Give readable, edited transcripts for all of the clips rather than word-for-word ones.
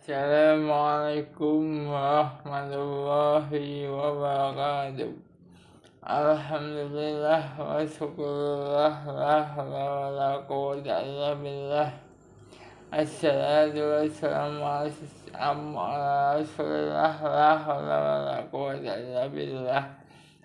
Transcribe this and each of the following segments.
Assalamualaikum warahmatullahi wabarakatuh. Alhamdulillah wa syukurullah la hawla wa la quwwata illa billah. Assalatu wassalamu ala rasulillah la hawla wa la quwwata illa billah.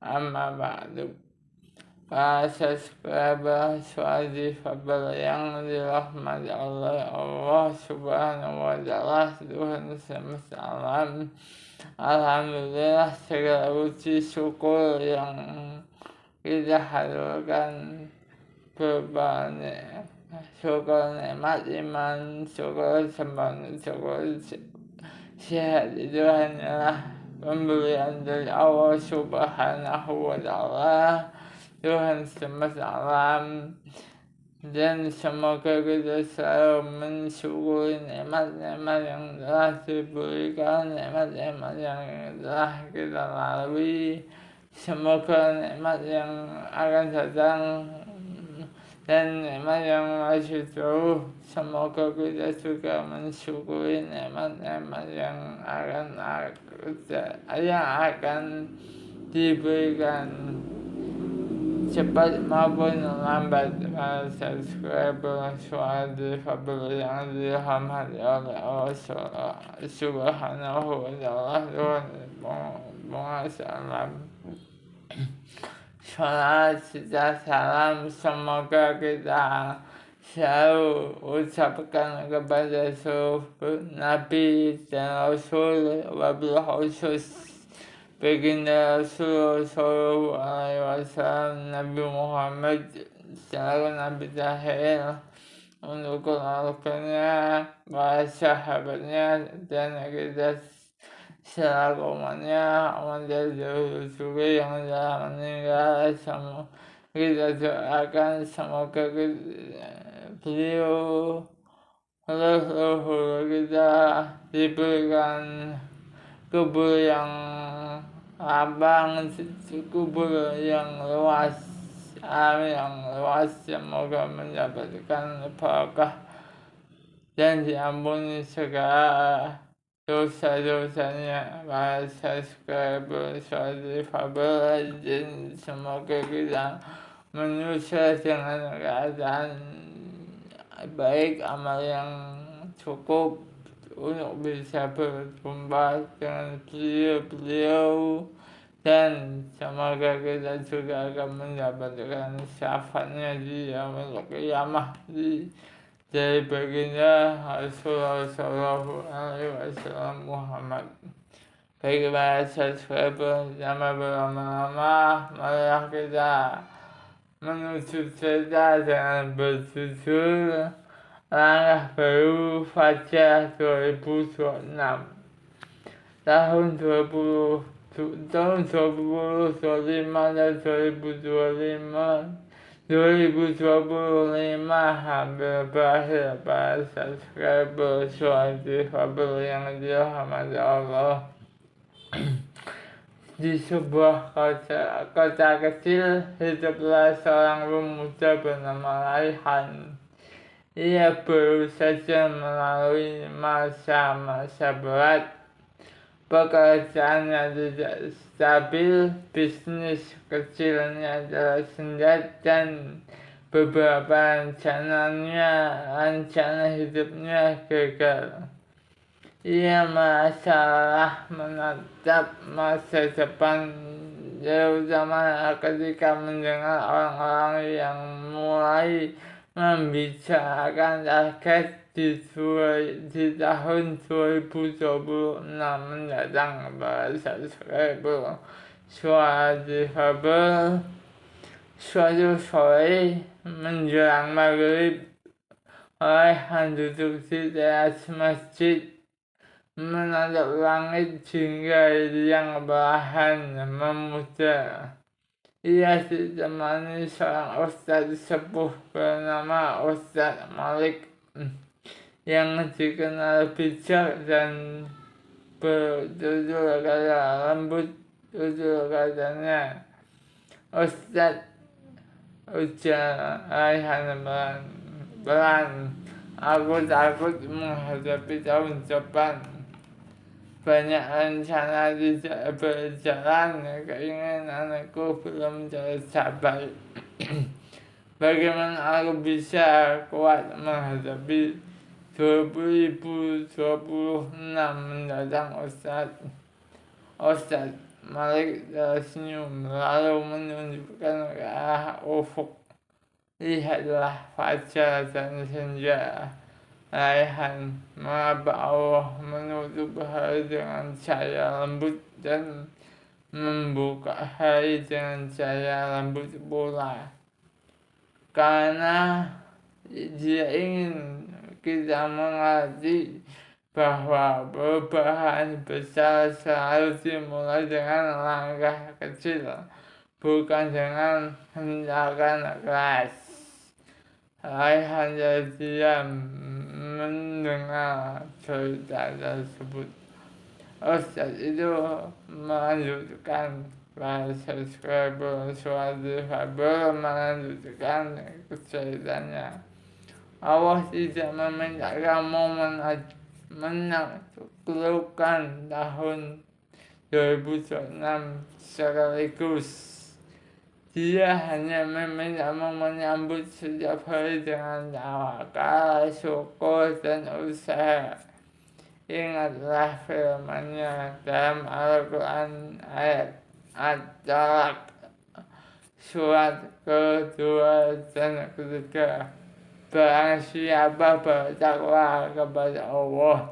Amma ba'du. Para subscriber Suadi Fabel yang dirahmati oleh Allah Subhanahu wa Ta'ala, Tuhan semesta alam. Alhamdulillah, segala puji syukur yang kita haturkan berbanyak syukur nikmat iman, syukur sembuh, syukur sehat itu hanyalah pemberian dari Allah Subhanahu wa Ta'ala, Tuhan semesta alam. Dan semoga kita selalu mensyukuri nikmat-nikmat yang telah diberikan, nikmat-nikmat yang telah kita lalui. Semoga nikmat yang akan datang dan nikmat yang masih jauh, semoga kita juga mensyukuri nikmat-nikmat yang akan diberikan cepat maupun lambat. Para subscriber Suadi Fabel yang dirahmati oleh Allah Subhanahu wa Ta'ala, Tuhan penguasa alam. Salat serta salam semoga kita selalu ucapkan kepada seluruh Nabi dan Rasul, wabil khusus baginda Rasulullah Sallallahu Alaihi Wasallam, Nabi Muhammad selalu Nabi terakhir, untuk keluarganya, para sahabatnya, dan kita selaku umatnya, umat dahulu yang telah meninggal. Kita doakan semoga beliau leluhur kita diberikan kubur yang lapang, kubur yang luas, yang luas, semoga mendapatkan barakah dan diampuni segala dosa-dosanya. Para subscriber Suadi Fabel, dan semoga kita menyusul dengan keadaan baik, amal yang cukup untuk bisa berjumpa dengan beliau, dan semoga kita juga akan mendapatkan syafaatnya di yaumul qiyamah dari baginda Rasulullah Sallallahu Alaihi Wasallam Muhammad. Bagi para subscriber, jangan berlama-lama, marilah kita menuju cerita dengan berjudul Langkah Baru Fajar 2026. Tahun 2025 dan 2025 hampir berakhir. Para subscriber Suadi Fabel yang dirahmati Allah. Di sebuah kota kecil hiduplah seorang pemuda bernama Raihan. Ia baru saja melalui masa-masa berat. Pekerjaannya tidak stabil, bisnis kecilnya tersendat, dan beberapa rencana hidupnya gagal. Ia masalah menatap masa depan, terutama ketika mendengar orang-orang yang mulai membicarakan target di tahun 2026 mendatang. Para subscriber Suadi Fabel, suatu sore menjelang maghrib, Raihan duduk di teras masjid menatap langit hingga yang perlahan memudar. Ia ditemani seorang ustadz sepuh bernama Ustadz Malik, yang dikenal bijak dan bertutur kata lembut. Tutur katanya, Ustadz, ujar Raihan pelan, Aku takut menghadapi tahun depan. Banyak rencana tidak berjalan, keinginanku belum tercapai. Bagaimana aku bisa kuat menghadapi 2026 mendatang, Ustaz? Ustaz Malik tersenyum lalu menunjukkan ke arah ufuk. Lihatlah fajar dan senja. Raihan, mengapa Allah menutup hari dengan cahaya lembut dan membuka hari dengan cahaya lembut pula? Karena Dia ingin kita mengerti bahwa perubahan besar selalu dimulai dengan langkah kecil, bukan dengan hendakan keras. Raihan terdiam mendengar cerita tersebut. Ustaz itu melanjutkan, subscriber Suara Faber melanjutkan ceritanya. Allah tidak meminta kamu menaklukkan tahun 2026 sekaligus. Dia hanya memintamu menyambut setiap hari dengan tawakal, syukur, dan usaha. Ingatlah firman-Nya dalam Al-Quran ayat At-Talaq surat kedua dan ketiga. Barang siapa bertakwa kepada Allah,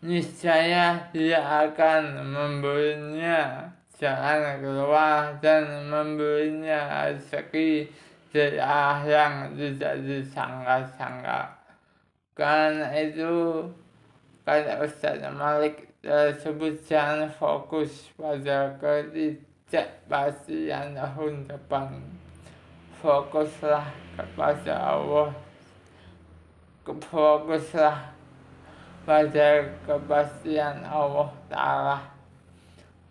niscaya Dia akan memberinya jalan keluar dan memberinya rezeki dari arah yang tidak disangka-sangka. Karena itu, kata Ustaz Malik tersebut, jangan fokus pada ketidakpastian tahun depan. Fokuslah kepada Allah. Fokuslah pada kepastian Allah Ta'ala.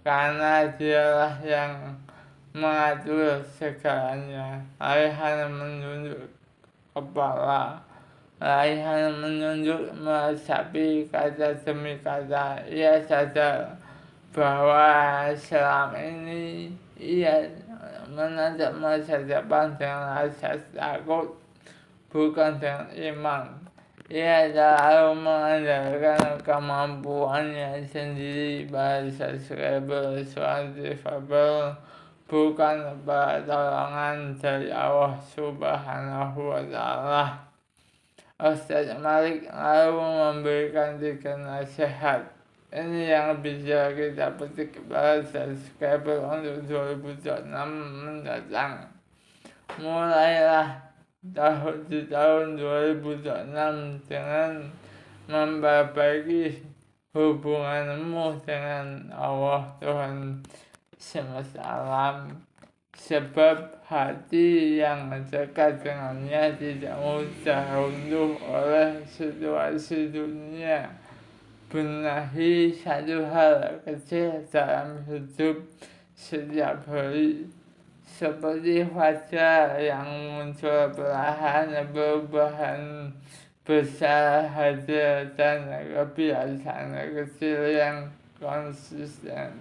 Karena Dialah yang mengatur segalanya. Raihan menunjuk kepala. Raihan menunjuk meresapi kata demi kata. Ia sadar bahwa selama ini ia menatap masa depan dengan rasa takut, bukan dengan iman. Ia selalu mengandalkan kemampuannya sendiri. Bahasa subscriber Suara Faber, bukan pertolongan dari Allah Subhanahu wa Ta'ala. Ustaz Malik lalu memberikan 3 nasihat. Ini yang bisa kita petik pada subscriber untuk 2026 mendatang. Mulailah di tahun 2026 dengan memperbaiki hubunganmu dengan Allah Tuhan semesta alam, sebab hati yang dekat dengannya tidak mudah runtuh oleh situasi dunia. Benahi satu hal kecil dalam hidup setiap hari, seperti fajar yang muncul perlahan, perubahan besar hadir, dan kebiasaan kecil yang konsisten.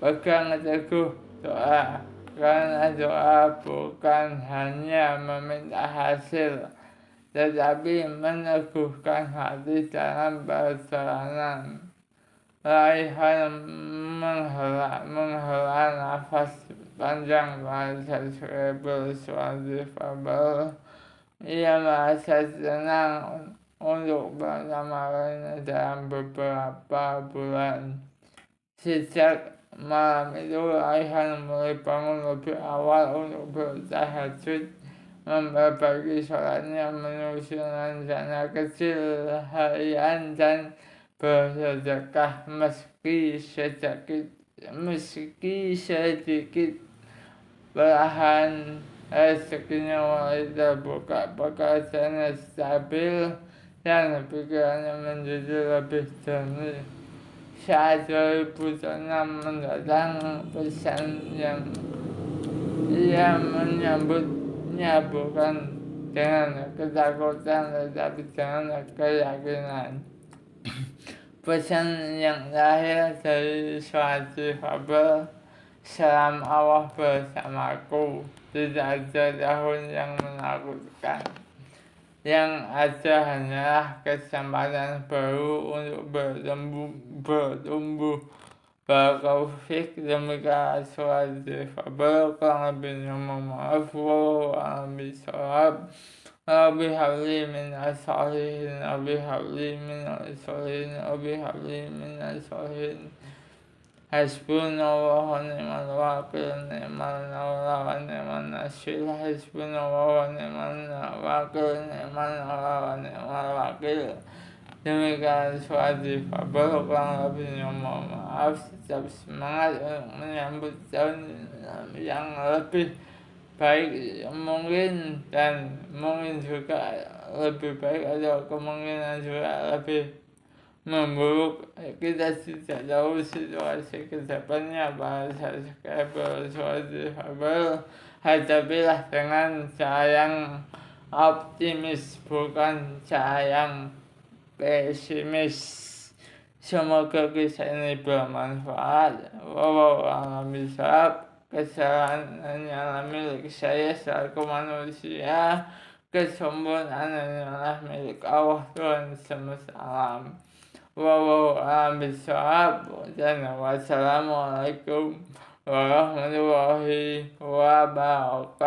Pegang teguh doa, karena doa bukan hanya meminta hasil, tetapi meneguhkan hati dalam perjalanan. Raihan menghela nafas panjang pada subscriber Suara Faber. Ia merasa senang untuk bersama lainnya dalam beberapa bulan. Sejak malam itu, Raihan mulai bangun lebih awal untuk bertahajud, memperbaiki sholatnya, menyusun rencana kecil harian, dan bersedekah meski sedikit. Perlahan rezekinya mulai terbuka, pekerjaannya stabil, dan pikirannya menjadi lebih jernih. Saat 2026 mendatang, pesan yang ia menyambutnya bukan dengan ketakutan tetapi dengan keyakinan. Pesan yang lahir dari suatu fabel, salam Allah bersamaku, tidak ada tahun yang menakutkan. Yang ada hanyalah kesempatan baru untuk bertumbuh. Barakallahu demikian suatu fabel, kurang lebihnya mohon maaf. Wallahu a'lam. Rabbi habli min as-salihin, Rabbi habli min as-salihin, Rabbi habli min as-salihin. Hasbunallahu wa ni'mal wakil, ni'mal mawla wa ni'mal nasir. Hasbunallahu wa ni'mal wakil, ni'mal mawla wa ni'mal wakil. Demikian suatu fabel, kurang lebihnya mohon maaf. Tetap semangat untuk menyambut tahun yang lebih baik mungkin, dan mungkin juga lebih baik atau kemungkinan juga lebih memburuk. Kita tidak tahu situasi kedepannya. Bahasa sekarang suatu fabel, hadapilah dengan cara yang optimis, bukan cara yang pesimis. Semoga kisah ini bermanfaat. Wallahu a'lam bishawab. Kesalahan hanyalah milik saya selaku manusia, kesempurnaan hanyalah milik Allah Tuhan semesta alam. Wallahu a'lam bishawab. Dan wassalamualaikum warahmatullahi wabarakatuh.